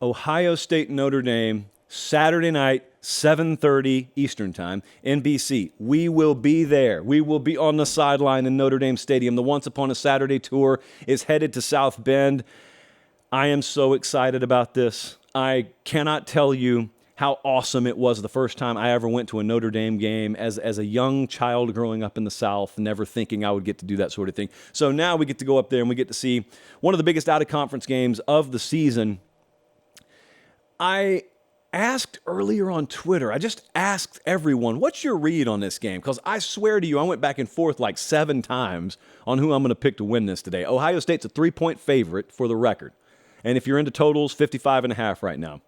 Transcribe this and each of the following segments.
Ohio State, Notre Dame, Saturday night, 7:30 Eastern Time, NBC. We will be there. We will be on the sideline in Notre Dame Stadium. The Once Upon a Saturday tour is headed to South Bend. I am so excited about this. I cannot tell you how awesome it was the first time I ever went to a Notre Dame game as a young child growing up in the South, never thinking I would get to do that sort of thing. So now we get to go up there and we get to see one of the biggest out-of-conference games of the season. I asked earlier on Twitter, I just asked everyone, what's your read on this game? Because I swear to you, I went back and forth like 7 times on who I'm going to pick to win this today. Ohio State's a 3-point favorite for the record. And if you're into totals, 55.5 right now.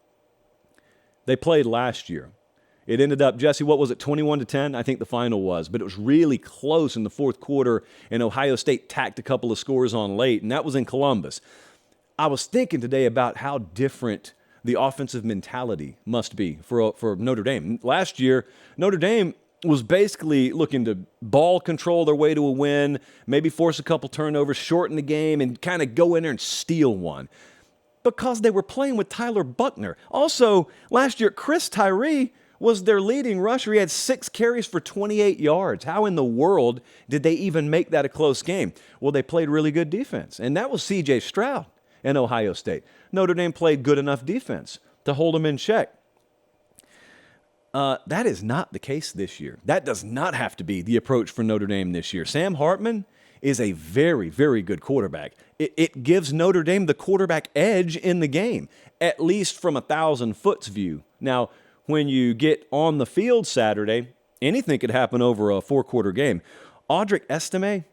They played last year. It ended up, Jesse, what was it, 21-10? I think the final was. But it was really close in the fourth quarter, and Ohio State tacked a couple of scores on late, and that was in Columbus. I was thinking today about how different the offensive mentality must be for Notre Dame. Last year, Notre Dame was basically looking to ball control their way to a win, maybe force a couple turnovers, shorten the game, and kind of go in there and steal one, because they were playing with Tyler Buckner. Also, last year, Chris Tyree was their leading rusher. He had 6 carries for 28 yards. How in the world did they even make that a close game? Well, they played really good defense, and that was C.J. Stroud in Ohio State. Notre Dame played good enough defense to hold them in check. That is not the case this year. That does not have to be the approach for Notre Dame this year. Sam Hartman is a very, very good quarterback. It gives Notre Dame the quarterback edge in the game, at least from 1,000-foot's view. Now, when you get on the field Saturday, anything could happen over a 4-quarter game. Audric Estime,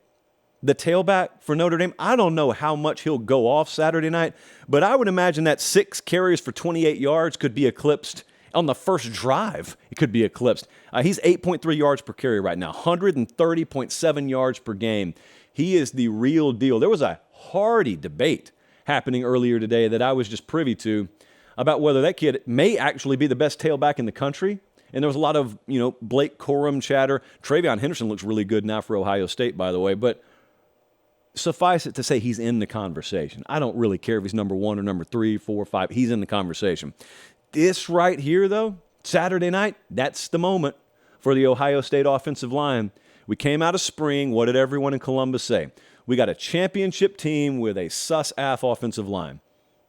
the tailback for Notre Dame, I don't know how much he'll go off Saturday night, but I would imagine that 6 carries for 28 yards could be eclipsed. On the first drive, it could be eclipsed. He's 8.3 yards per carry right now, 130.7 yards per game. He is the real deal. There was a hearty debate happening earlier today that I was just privy to about whether that kid may actually be the best tailback in the country. And there was a lot of, Blake Corum chatter. TreVeyon Henderson looks really good now for Ohio State, by the way. But suffice it to say, he's in the conversation. I don't really care if he's number 1 or number 3, 4, 5. He's in the conversation. This right here, though, Saturday night, that's the moment for the Ohio State offensive line. We came out of spring. What did everyone in Columbus say? We got a championship team with a sus-aff offensive line.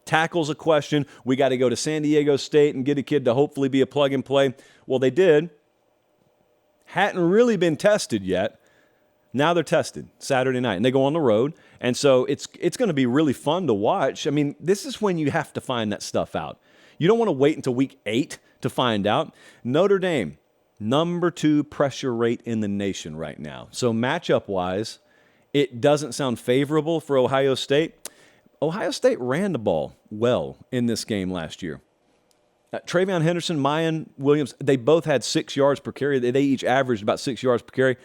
Tackle's a question. We got to go to San Diego State and get a kid to hopefully be a plug-and-play. Well, they did. Hadn't really been tested yet. Now they're tested Saturday night, and they go on the road. And so it's going to be really fun to watch. I mean, this is when you have to find that stuff out. You don't want to wait until week 8 to find out. Notre Dame, number 2 pressure rate in the nation right now. So matchup-wise, it doesn't sound favorable for Ohio State. Ohio State ran the ball well in this game last year. TreVeyon Henderson, Mayan Williams, they both had 6 yards per carry. They each averaged about 6 yards per carry.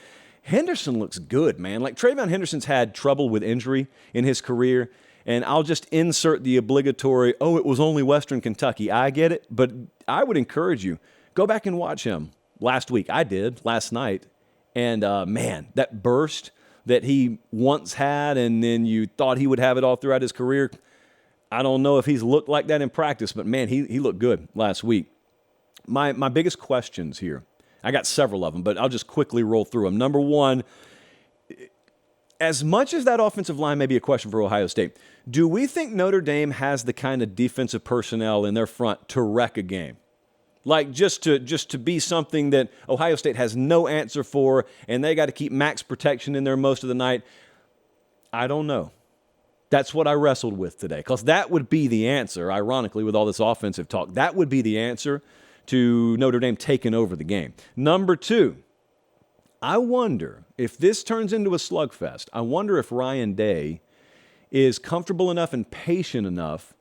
Henderson looks good, man. Like, TreVeyon Henderson's had trouble with injury in his career, and I'll just insert the obligatory, it was only Western Kentucky. I get it, but I would encourage you, go back and watch him last week. I did, last night. And, man, that burst that he once had and then you thought he would have it all throughout his career, I don't know if he's looked like that in practice, but, man, he looked good last week. My biggest questions here, I got several of them, but I'll just quickly roll through them. Number one, as much as that offensive line may be a question for Ohio State, do we think Notre Dame has the kind of defensive personnel in their front to wreck a game? Like just to be something that Ohio State has no answer for, and they got to keep max protection in there most of the night? I don't know. That's what I wrestled with today, because that would be the answer, ironically, with all this offensive talk. That would be the answer to Notre Dame taking over the game. Number 2, I wonder if this turns into a slugfest. I wonder if Ryan Day is comfortable enough and patient enough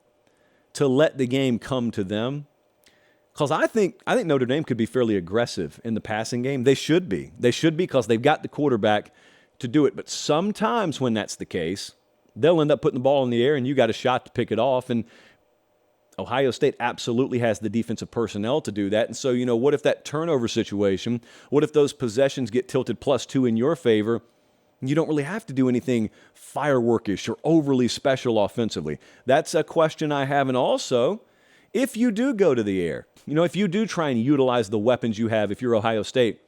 to let the game come to them. Because I think Notre Dame could be fairly aggressive in the passing game. They should be. They should be, because they've got the quarterback to do it. But sometimes when that's the case, they'll end up putting the ball in the air and you got a shot to pick it off. And Ohio State absolutely has the defensive personnel to do that. And so, what if that turnover situation, what if those possessions get tilted +2 in your favor? You don't really have to do anything fireworkish or overly special offensively. That's a question I have. And also, if you do go to the air, if you do try and utilize the weapons you have, if you're Ohio State,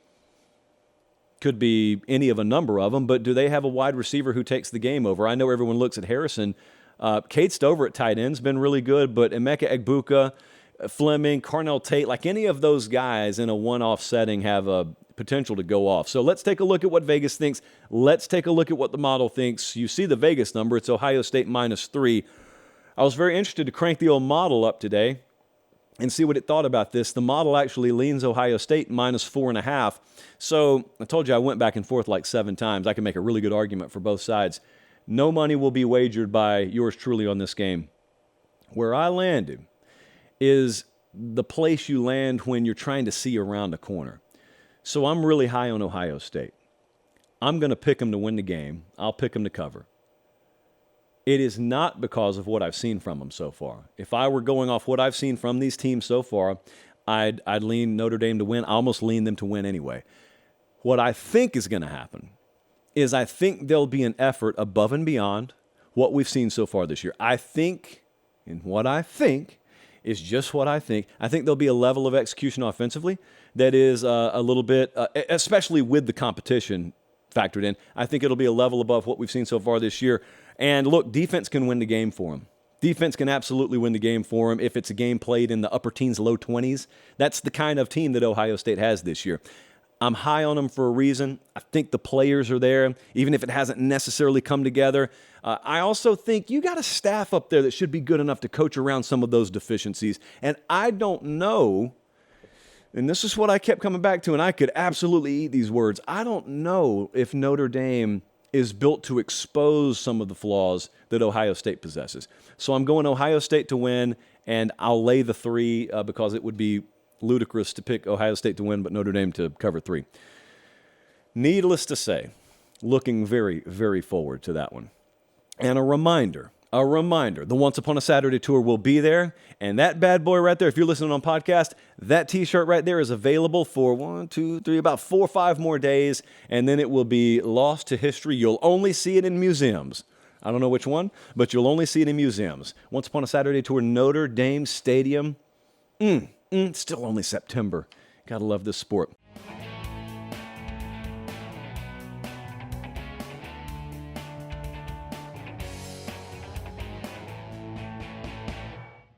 could be any of a number of them, but do they have a wide receiver who takes the game over? I know everyone looks at Harrison. Cade Stover at tight end's been really good, but Emeka Egbuka, Fleming, Carnell Tate, like any of those guys in a one-off setting have a potential to go off. So let's take a look at what Vegas thinks. Let's take a look at what the model thinks. You see the Vegas number. It's Ohio State -3. I was very interested to crank the old model up today and see what it thought about this. The model actually leans Ohio State -4.5. So I told you I went back and forth like 7 times. I can make a really good argument for both sides. No money will be wagered by yours truly on this game. Where I landed is the place you land when you're trying to see around a corner. So I'm really high on Ohio State. I'm going to pick them to win the game. I'll pick them to cover. It is not because of what I've seen from them so far. If I were going off what I've seen from these teams so far, I'd lean Notre Dame to win. I almost lean them to win anyway. What I think is going to happen is I think there'll be an effort above and beyond what we've seen so far this year. I think, and what I think is just what I think. I think there'll be a level of execution offensively that is a little bit, especially with the competition factored in, I think it'll be a level above what we've seen so far this year. And look, defense can win the game for them. Defense can absolutely win the game for them if it's a game played in the upper teens, low 20s. That's the kind of team that Ohio State has this year. I'm high on them for a reason. I think the players are there, even if it hasn't necessarily come together. I also think you got a staff up there that should be good enough to coach around some of those deficiencies. And I don't know, and this is what I kept coming back to, and I could absolutely eat these words. I don't know if Notre Dame is built to expose some of the flaws that Ohio State possesses. So I'm going Ohio State to win, and I'll lay the 3 because it would be ludicrous to pick Ohio State to win, but Notre Dame to cover 3. Needless to say, looking very, very forward to that one. And a reminder, the Once Upon a Saturday tour will be there, and that bad boy right there, if you're listening on podcast, that t-shirt right there is available for 1, 2, 3, about 4 or 5 more days, and then it will be lost to history. You'll only see it in museums. I don't know which one, but you'll only see it in museums. Once Upon a Saturday tour, Notre Dame Stadium. Still only September. Gotta love this sport.